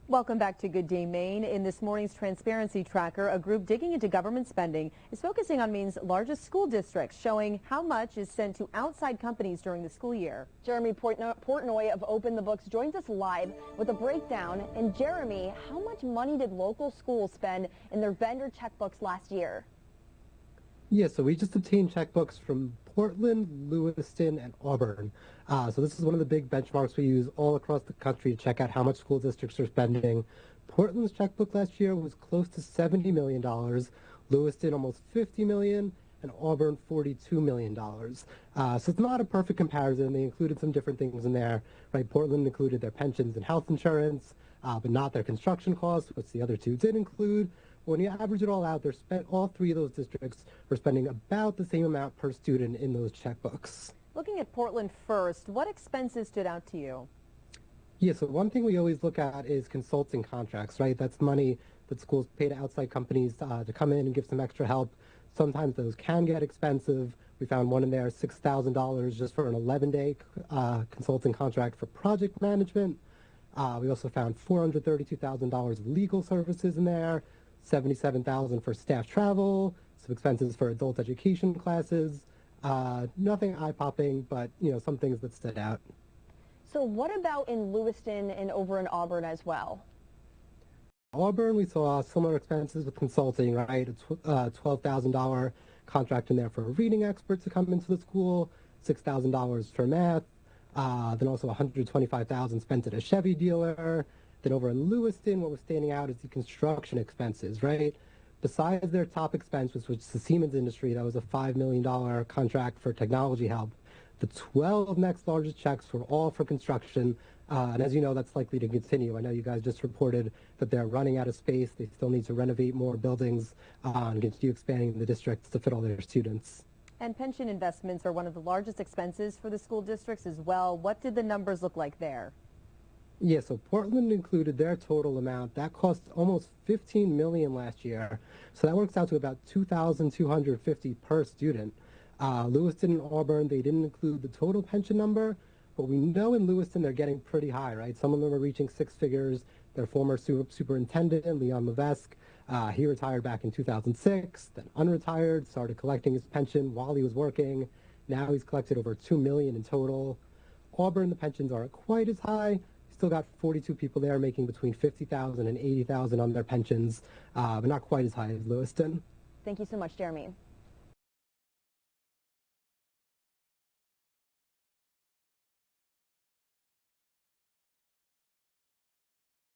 Welcome back to Good Day Maine. In this morning's Transparency Tracker, a group digging into government spending is focusing on Maine's largest school districts, showing how much is sent to outside companies during the school year. Jeremy Portnoy of Open the Books joins us live with a breakdown. And Jeremy, how much money did local schools spend in their vendor checkbooks last year? Yeah, so we just obtained checkbooks from Portland, Lewiston, and Auburn. So this is one of the big benchmarks we use all across the country to check out how much school districts are spending. Portland's checkbook last year was close to $70 million, Lewiston almost $50 million, and Auburn $42 million. So it's not a perfect comparison. They included some different things in there, right? Portland included their pensions and health insurance, but not their construction costs, which the other two did include. When you average it all out, all three of those districts are spending about the same amount per student in those checkbooks. Looking at Portland first, what expenses stood out to you? Yeah, so one thing we always look at is consulting contracts, right? That's money that schools pay to outside companies to come in and give some extra help. Sometimes those can get expensive. We found one in there, $6,000 just for an 11-day consulting contract for project management. We also found $432,000 of legal services in there, $77,000 for staff travel, some expenses for adult education classes. Nothing eye-popping, but some things that stood out. So what about in Lewiston and over in Auburn as well? Auburn, we saw similar expenses with consulting, right? A $12,000 contract in there for a reading expert to come into the school, $6,000 for math, then also $125,000 spent at a Chevy dealer. Then over in Lewiston, what was standing out is the construction expenses, right? Besides their top expense, which was the Siemens industry, that was a $5 million contract for technology help. The 12 next largest checks were all for construction, and as you know, that's likely to continue. I know you guys just reported that they're running out of space. They still need to renovate more buildings and continue expanding the districts to fit all their students. And pension investments are one of the largest expenses for the school districts as well. What did the numbers look like there? Yeah, so Portland included their total amount. That cost almost $15 million last year. So that works out to about $2,250 per student. Lewiston and Auburn, they didn't include the total pension number, but we know in Lewiston they're getting pretty high, right? Some of them are reaching six figures. Their former superintendent, Leon Levesque, he retired back in 2006, then unretired, started collecting his pension while he was working. Now he's collected over $2 million in total. Auburn, the pensions aren't quite as high. Still got 42 people there making between $50,000 and $80,000 on their pensions, but not quite as high as Lewiston. Thank you so much, Jeremy.